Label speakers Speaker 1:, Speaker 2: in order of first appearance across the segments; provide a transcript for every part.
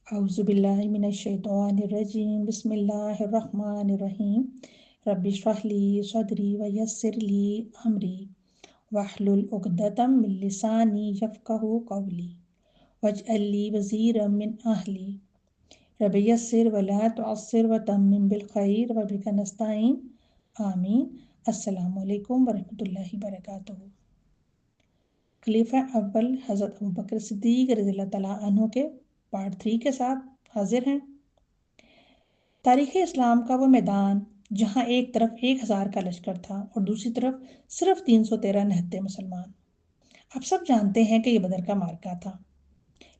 Speaker 1: अऊज़ु बिल्लाहि मिनश्शैतानिर्रजीम बिस्मिल्लाहिर्रहमानिर्रहीम रब्बि इश्रह ली सदरी व यस्सिर ली अमरी वहलुल उक़दतम मिन लिसानी यफ़क़हू क़ौली वजअल ली वज़ीरम मिन अहली रब्बि यस्सिर व ला तुअस्सिर व तम्मिम बिल खैर व बिका नस्तईन आमीन। अस्सलामु अलैकुम व रहमतुल्लाहि व बरकातुहू। खलीफा अव्वल हज़रत अबू बकर सिद्दीक़ रज़ियल्लाहु तआला अन्हु के पार्ट 3 के साथ हाजिर हैं। तारीख़ इस्लाम का वो मैदान जहाँ एक तरफ 1000 का लश्कर था और दूसरी तरफ सिर्फ 313 निहत्थे मुसलमान। आप सब जानते हैं कि ये बदर का मार्का था,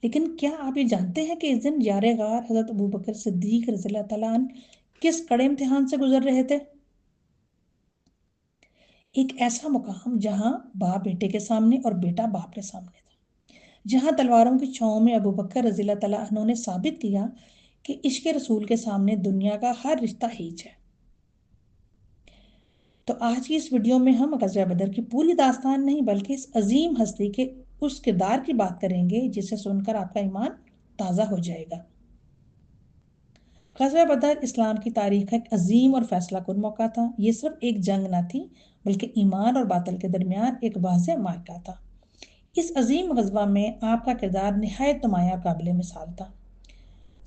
Speaker 1: लेकिन क्या आप ये जानते हैं कि इस दिन यारे गार हज़रत अबू बकर सिद्दीक़ रज़ियल्लाहु तआला अन्हु किस कड़े इम्तिहान से गुजर रहे थे? एक ऐसा मुकाम जहाँ बाप बेटे के सामने और बेटा बाप के सामने था, जहाँ तलवारों की छाँव में अबू बकर रज़ियल्लाहु तआला अन्हु ने साबित किया कि इश्क़ रसूल के सामने दुनिया का हर रिश्ता हीच है। तो आज की इस वीडियो में हम ग़ज़वा बदर की पूरी दास्तान नहीं बल्कि इस अजीम हस्ती के उस किरदार की बात करेंगे जिसे सुनकर आपका ईमान ताज़ा हो जाएगा। ग़ज़वा बदर इस्लाम की तारीख़ का एक अजीम और फैसला कुन मौका था। ये सिर्फ एक जंग न थी बल्कि ईमान और बातिल के दरमियान एक वाज़ेह मार्का था। इस अजीम ग़ज़वा में आपका किरदार निहायत नुमायाँ काबिल मिसाल था।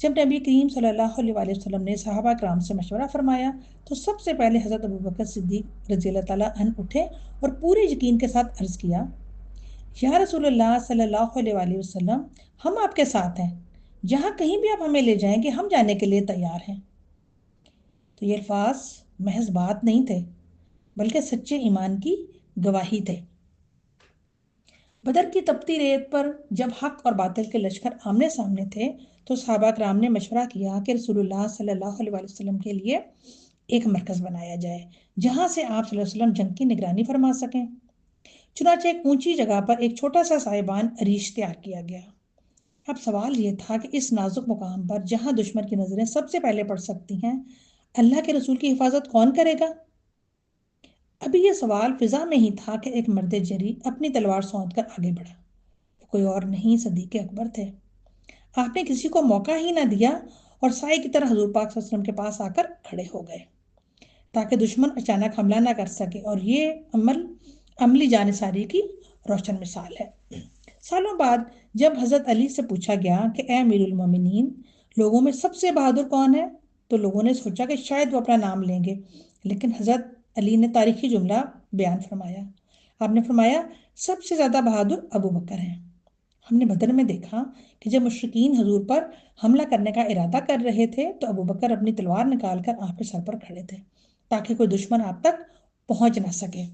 Speaker 1: जब नबी करीम सल्लल्लाहु अलैहि वसल्लम ने सहाबा कराम से मशवरा फरमाया तो सबसे पहले हज़रत अबू बकर सिद्दीक़ रज़ियल्लाहु तआला अन्हु उठे और पूरे यकीन के साथ अर्ज़ किया, या रसूलुल्लाह सल्लल्लाहु अलैहि वसल्लम, हम आपके साथ हैं, जहाँ कहीं भी आप हमें ले जाएंगे हम जाने के लिए तैयार हैं। तो ये अल्फाज महज बात नहीं थे बल्कि सच्चे ईमान की गवाही थे। बदर की तपती रेत पर जब हक और बातिल के लश्कर आमने सामने थे तो सहाबा कराम ने मशवरा किया कि रसूलुल्लाह सल्लल्लाहु अलैहि वसल्लम के लिए एक मरकज़ बनाया जाए जहाँ से आप सल्लल्लाहु अलैहि वसल्लम जंग की निगरानी फरमा सकें। चुनांचे एक ऊंची जगह पर एक छोटा सा साहिबान अरीश तैयार किया गया। अब सवाल ये था कि इस नाजुक मुकाम पर जहाँ दुश्मन की नज़रें सबसे पहले पड़ सकती हैं, अल्लाह के रसूल की हिफाजत कौन करेगा? अभी ये सवाल फिजा में ही था कि एक मर्द जरी अपनी तलवार सौंध कर आगे बढ़ा। वो कोई और नहीं, सदीक़ अकबर थे। आपने किसी को मौका ही ना दिया और साए की तरह हजूर पाक सल्लल्लाहु अलैहि वसल्लम के पास आकर खड़े हो गए ताकि दुश्मन अचानक हमला ना कर सके। और ये अमली जानिसारी की रोशन मिसाल है। सालों बाद जब हज़रत अली से पूछा गया कि ए अमीरुल मोमिनीन, लोगों में सबसे बहादुर कौन है, तो लोगों ने सोचा कि शायद वो अपना नाम लेंगे, लेकिन हज़रत अली ने तारीखी जुमला बयान फरमाया। आपने फरमाया, सबसे ज़्यादा बहादुर अबू बकर हैं। हमने बदर में देखा कि जब मुशरिकीन हजूर पर हमला करने का इरादा कर रहे थे तो अबू बकर अपनी तलवार निकालकर आपके सर पर खड़े थे ताकि कोई दुश्मन आप तक पहुंच ना सके।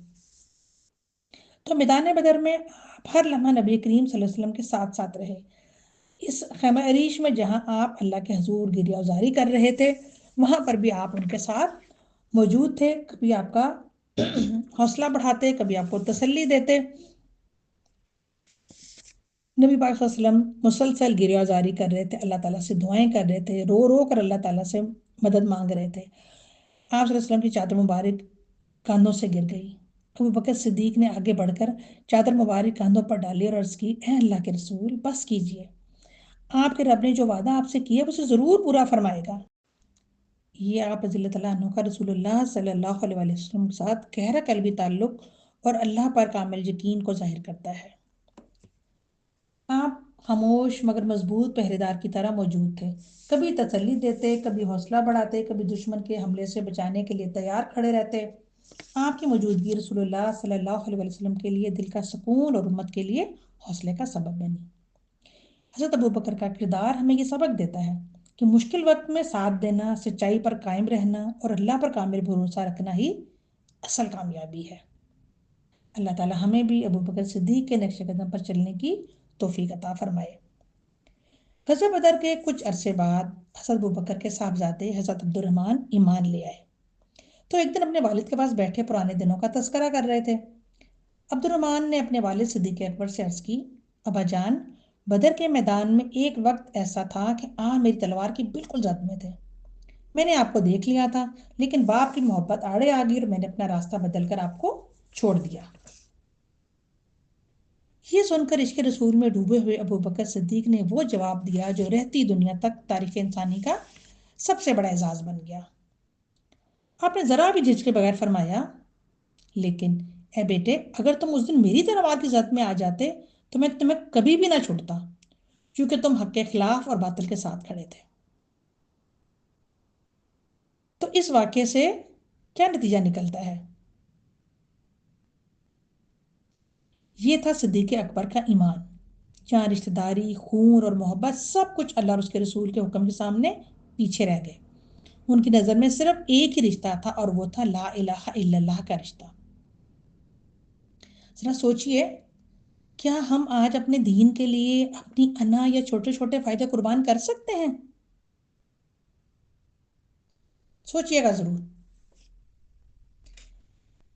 Speaker 1: तो मैदान बदर में आप हर लम्हा नबी करीम सल्लल्लाहु अलैहि वसल्लम के साथ साथ रहे। इस खैमा अरीश में जहां आप अल्लाह के हजूर गिरियाजारी कर रहे थे वहां पर भी आप उनके साथ मौजूद थे। कभी आपका हौसला बढ़ाते, कभी आपको तसल्ली देते। नबी पाक सल्लल्लाहु अलैहि वसल्लम मुसलसल गिरियाजारी कर रहे थे, अल्लाह ताला से दुआएं कर रहे थे, रो रो कर अल्लाह ताला से मदद मांग रहे थे। आप सल्लल्लाहु अलैहि वसल्लम की चादर मुबारक कांधों से गिर गई। अबू बकर सिद्दीक ने आगे बढ़कर चादर मुबारक कांधों पर डाली और अर्ज की, ए अल्लाह के रसूल, बस कीजिए, आपके रब ने जो वादा आपसे किया है उसे जरूर पूरा फरमाएगा। ये आप रज़ी अल्लाह अन्हु का रसूलुल्लाह सल्लल्लाहु अलैहि वसल्लम के साथ गहरा कल्बी ताल्लुक और अल्लाह पर कामिल यकीन को जाहिर करता है। आप खामोश मगर मजबूत पहरेदार की तरह मौजूद थे, कभी तसल्ली देते, कभी हौसला बढ़ाते, कभी दुश्मन के हमले से बचाने के लिए तैयार खड़े रहते। आपकी मौजूदगी रसूलुल्लाह सल्लल्लाहु अलैहि वसल्लम के लिए दिल का सुकून और उम्मत के लिए हौसले का सबब बनी। हज़रत अबू बकर का किरदार हमें ये सबक देता है कि मुश्किल वक्त में साथ देना, सच्चाई पर कायम रहना और अल्लाह पर कामिल भरोसा रखना ही असल कामयाबी है। अल्लाह ताला हमें भी अबू बकर सिद्दीक के नक्शे कदम पर चलने की तौफीक अता फरमाए। ग़ज़वा बदर के कुछ अरसे बाद हज़रत अबू बकर के साहबजादे हज़रत अब्दुर्रहमान ईमान ले आए। तो एक दिन अपने वालिद के पास बैठे पुराने दिनों का तस्करा कर रहे थे। अब्दुर्रहमान ने अपने वालिद सिद्दीक़ अकबर से अर्ज़ की, अबा जान, बदर के मैदान में एक वक्त ऐसा था कि आप मेरी तलवार की बिल्कुल जद में थे। मैंने आपको देख लिया था, लेकिन बाप की मोहब्बत आड़े आ गई और मैंने अपना रास्ता बदल कर आपको छोड़ दिया। یہ سن کر عشق رسول میں ڈوبے ہوئے ابو بکر صدیق نے وہ جواب دیا جو رہتی دنیا تک تاریخ انسانی کا سب سے بڑا اعزاز بن گیا۔ آپ نے ذرا بھی جھجک کے بغیر فرمایا، لیکن اے بیٹے، اگر تم اس دن میری تلوار کی زد میں آ جاتے تو میں تمہیں کبھی بھی نہ چھوڑتا، کیونکہ تم حق کے خلاف اور باطل کے ساتھ کھڑے تھے۔ تو اس واقعے سے کیا نتیجہ نکلتا ہے؟ یہ تھا صدیق اکبر کا ایمان، جہاں رشتہ داری، خون اور محبت سب کچھ اللہ اور اس کے رسول کے حکم کے سامنے پیچھے رہ گئے۔ ان کی نظر میں صرف ایک ہی رشتہ تھا، اور وہ تھا لا الہ الا اللہ کا رشتہ۔ ذرا سوچئے، کیا ہم آج اپنے دین کے لیے اپنی انا یا چھوٹے چھوٹے فائدے قربان کر سکتے ہیں؟ سوچئے گا ضرور۔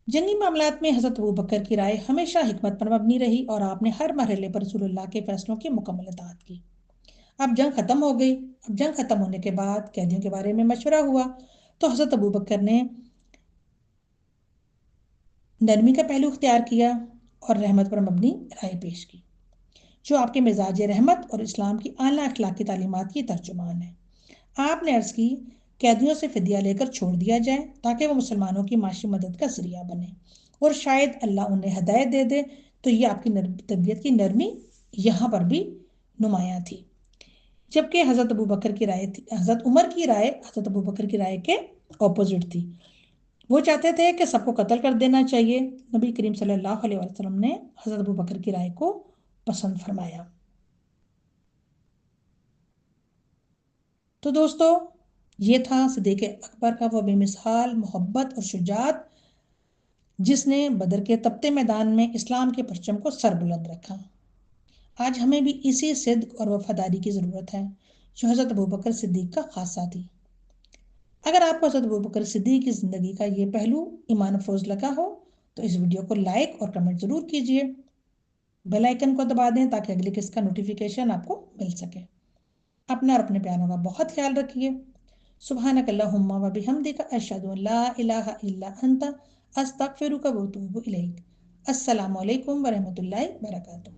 Speaker 1: جنگی معاملات میں حضرت ابو بکر کی رائے ہمیشہ حکمت پر مبنی رہی، اور آپ نے ہر مرحلے پر رسول اللہ کے فیصلوں کی مکمل اطاعت کی۔ اب جنگ ختم ہو گئی۔ اب جنگ ختم ہونے کے بعد قیدیوں کے بارے میں مشورہ ہوا، تو حضرت ابو بکر نے نرمی کا پہلو اختیار کیا اور رحمت پر مبنی رائے پیش کی، جو آپ کے مزاج رحمت اور اسلام کی اعلیٰ اخلاقی تعلیمات کی ترجمان ہے۔ آپ نے عرض کی، قیدیوں سے فدیہ لے کر چھوڑ دیا جائے تاکہ وہ مسلمانوں کی معاشی مدد کا ذریعہ بنے، اور شاید اللہ انہیں ہدایت دے دے۔ تو یہ آپ کی طبیعت کی نرمی یہاں پر بھی نمایاں تھی۔ جبکہ حضرت ابو بکر کی رائے تھی، حضرت عمر کی رائے حضرت ابو بکر کی رائے کے اپوزٹ تھی۔ وہ چاہتے تھے کہ سب کو قتل کر دینا چاہیے۔ نبی کریم صلی اللہ علیہ وسلم نے حضرت ابو بکر کی رائے کو پسند فرمایا۔ تو دوستو، یہ تھا صدیق اکبر کا وہ بے مثال محبت اور شجاعت، جس نے بدر کے تپتے میدان میں اسلام کے پرچم کو سر بلند رکھا۔ آج ہمیں بھی اسی صدق اور وفاداری کی ضرورت ہے جو حضرت ابوبکر صدیق کا خاصہ تھی۔ اگر آپ کو حضرت ابوبکر صدیق کی زندگی کا یہ پہلو ایمان افروز لگا ہو تو اس ویڈیو کو لائک اور کمنٹ ضرور کیجیے۔ بیل آئیکن کو دبا دیں تاکہ اگلی قسط کا نوٹیفیکیشن آپ کو مل سکے۔ اپنا اور اپنے پیاروں کا بہت خیال رکھیے۔ سبحانک اللہم و بحمدک، اشہد ان لا الہ الا انت، استغفرک و اتوب الیک۔ السلام علیکم ورحمۃ اللہ وبرکاتہ۔